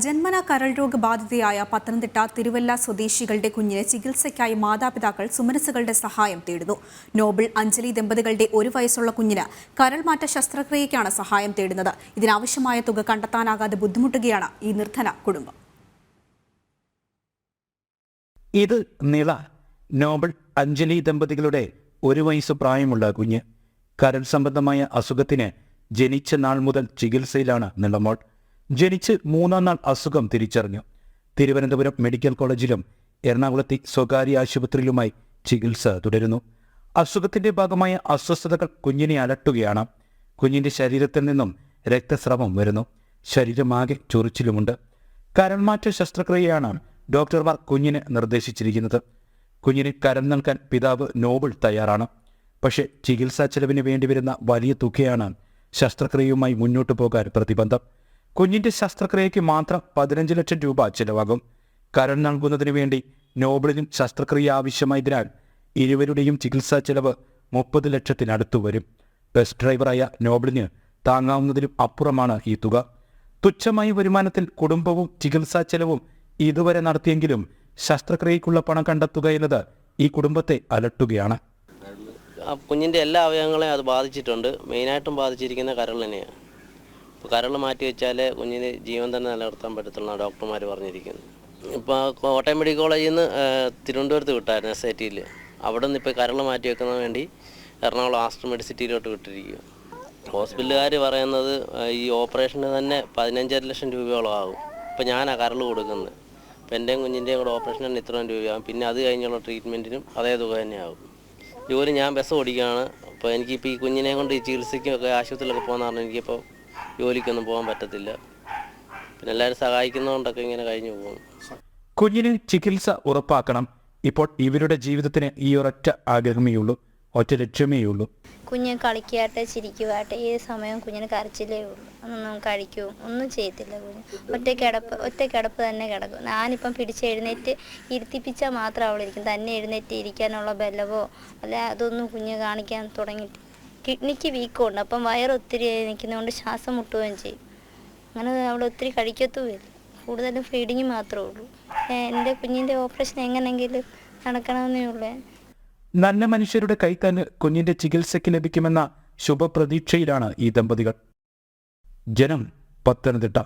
ജന്മന കരൾ രോഗബാധിതയായ പത്തനംതിട്ട തിരുവല്ല സ്വദേശികളുടെ കുഞ്ഞിന് ചികിത്സയ്ക്കായി മാതാപിതാക്കൾ സുമനസുകളുടെ സഹായം തേടുന്നു. നോബിൾ അഞ്ജലി ദമ്പതികളുടെ 1 വയസ്സുള്ള കുഞ്ഞിന് കരൾ മാറ്റ ശസ്ത്രക്രിയയ്ക്കാണ് സഹായം തേടുന്നത്. ഇതിനാവശ്യമായ തുക കണ്ടെത്താനാകാതെ ബുദ്ധിമുട്ടുകയാണ് ഈ നിർധന കുടുംബം. ഇത് നിള നോബിൾ അഞ്ജലി ദമ്പതികളുടെ 1 വയസ്സ് പ്രായമുള്ള കുഞ്ഞ്. കരൾ സംബന്ധമായ അസുഖത്തിന് ജനിച്ച നാൾ മുതൽ ചികിത്സയിലാണ് നിളമോൾ. ജനിച്ച് 3-ാം നാൾ അസുഖം തിരിച്ചറിഞ്ഞു. തിരുവനന്തപുരം മെഡിക്കൽ കോളേജിലും എറണാകുളത്തെ സ്വകാര്യ ആശുപത്രിയിലുമായി ചികിത്സ തുടരുന്നു. അസുഖത്തിന്റെ ഭാഗമായ അസ്വസ്ഥതകൾ കുഞ്ഞിനെ അലട്ടുകയാണ്. കുഞ്ഞിന്റെ ശരീരത്തിൽ നിന്നും രക്തസ്രവം വരുന്നു. ശരീരമാകെ ചൊറിച്ചിലുമുണ്ട്. കരൾമാറ്റ ശസ്ത്രക്രിയയാണ് ഡോക്ടർമാർ കുഞ്ഞിന് നിർദ്ദേശിച്ചിരിക്കുന്നത്. കുഞ്ഞിന് കരൾ നൽകാൻ പിതാവ് നോബിൾ തയ്യാറാണ്. പക്ഷേ ചികിത്സാ ചെലവിന് വേണ്ടിവരുന്ന വലിയ തുകയാണ് ശസ്ത്രക്രിയയുമായി മുന്നോട്ടു പോകാൻ പ്രതിബന്ധം. കുഞ്ഞിന്റെ ശസ്ത്രക്രിയയ്ക്ക് മാത്രം 15 ലക്ഷം രൂപ ചെലവാകും. കരൾ നൽകുന്നതിന് വേണ്ടി നോബിളിനും ശസ്ത്രക്രിയ ആവശ്യമായതിനാൽ ഇരുവരുടെയും ചികിത്സാ ചെലവ് 30 ലക്ഷത്തിനടുത്തു വരും. ബസ് ഡ്രൈവറായ നോബിളിന് താങ്ങാവുന്നതിലും അപ്പുറമാണ് ഈ തുക. തുച്ഛമായ വരുമാനത്തിൽ കുടുംബവും ചികിത്സാ ചെലവും ഇതുവരെ നടത്തിയെങ്കിലും ശസ്ത്രക്രിയയ്ക്കുള്ള പണം കണ്ടെത്തുക എന്നത് ഈ കുടുംബത്തെ അലട്ടുകയാണ്. കുഞ്ഞിൻ്റെ എല്ലാ അവയവങ്ങളെയും അത് ബാധിച്ചിട്ടുണ്ട്. മെയിനായിട്ടും ബാധിച്ചിരിക്കുന്ന കരൾ തന്നെയാണ്. ഇപ്പോൾ കരൾ മാറ്റി വെച്ചാൽ കുഞ്ഞിന് ജീവൻ തന്നെ നിലനിർത്താൻ പറ്റത്തുള്ളൂ ഡോക്ടർമാർ പറഞ്ഞിരിക്കുന്നത്. ഇപ്പോൾ കോട്ടയം മെഡിക്കൽ കോളേജിൽ നിന്ന് തിരുവനന്തപുരത്ത് വിട്ടായിരുന്നു SIT-യിൽ. അവിടെ നിന്ന് ഇപ്പോൾ കരൾ മാറ്റി വെക്കുന്നതിന് വേണ്ടി എറണാകുളം ആസ്റ്റർ മെഡിസിറ്റിയിലോട്ട് വിട്ടിരിക്കുക. ഹോസ്പിറ്റലുകാർ പറയുന്നത് ഈ ഓപ്പറേഷന് തന്നെ 15 ലക്ഷം രൂപയോളം ആകും. ഇപ്പോൾ ഞാനാണ് കരൾ കൊടുക്കുന്നത്. അപ്പോൾ എൻ്റെയും കുഞ്ഞിൻ്റെയും കൂടെ ഓപ്പറേഷന് ഇത്രയും രൂപയാകും. പിന്നെ അത് കഴിഞ്ഞുള്ള ട്രീറ്റ്മെൻറ്റിനും അതേ തുക തന്നെയാകും. ജോലി ഞാൻ ബസ് ഓടിക്കുകയാണ്. അപ്പോൾ എനിക്കിപ്പോൾ ഈ കുഞ്ഞിനെ കൊണ്ട് ഈ ചികിത്സയ്ക്കൊക്കെ ആശുപത്രിയിലൊക്കെ പോകുന്ന പറഞ്ഞാൽ എനിക്കിപ്പോൾ ജോലിക്കൊന്നും പോകാൻ പറ്റത്തില്ല. പിന്നെ എല്ലാവരും സഹായിക്കുന്നതുകൊണ്ടൊക്കെ ഇങ്ങനെ കഴിഞ്ഞു പോകും. കുഞ്ഞിന് ചികിത്സ ഉറപ്പാക്കണം. ഇപ്പോൾ ഇവരുടെ ജീവിതത്തിന് ഈ ഒരൊറ്റ ആഗ്രഹമേയുള്ളൂ, ഒറ്റ ലക്ഷ്യമേയുള്ളൂ. കുഞ്ഞ് കളിക്കാട്ടെ, ചിരിക്കുവാട്ടെ. ഏത് സമയവും കുഞ്ഞിന് കരച്ചിലേ ഉള്ളൂ. ഒന്നും കഴിക്കും ഒന്നും ചെയ്യത്തില്ല. കുഞ്ഞ് ഒറ്റ കിടപ്പ് തന്നെ കിടക്കും. ഞാനിപ്പം പിടിച്ചെഴുന്നേറ്റ് ഇരുത്തിപ്പിച്ചാൽ മാത്രം അവളിരിക്കും. തന്നെ എഴുന്നേറ്റ് ഇരിക്കാനുള്ള ബലവോ അല്ല അതൊന്നും കുഞ്ഞ് കാണിക്കാൻ തുടങ്ങിയിട്ട് കിഡ്നിക്ക് വീക്കമുണ്ട്. അപ്പം വയറൊത്തിരി നിൽക്കുന്നതുകൊണ്ട് ശ്വാസം മുട്ടുകയും ചെയ്യും. അങ്ങനെ അവൾ ഒത്തിരി കഴിക്കത്തുമില്ല. കൂടുതലും ഫീഡിങ് മാത്രമേ ഉള്ളൂ. എൻ്റെ കുഞ്ഞിൻ്റെ ഓപ്പറേഷൻ എങ്ങനെയെങ്കിലും നടക്കണമെന്നേ ഉള്ളൂ. നല്ല മനുഷ്യരുടെ കൈത്താന് കുഞ്ഞിന്റെ ചികിത്സയ്ക്ക് ലഭിക്കുമെന്ന ശുഭപ്രതീക്ഷയിലാണ് ഈ ദമ്പതികൾ. ജനം, പത്തനംതിട്ട.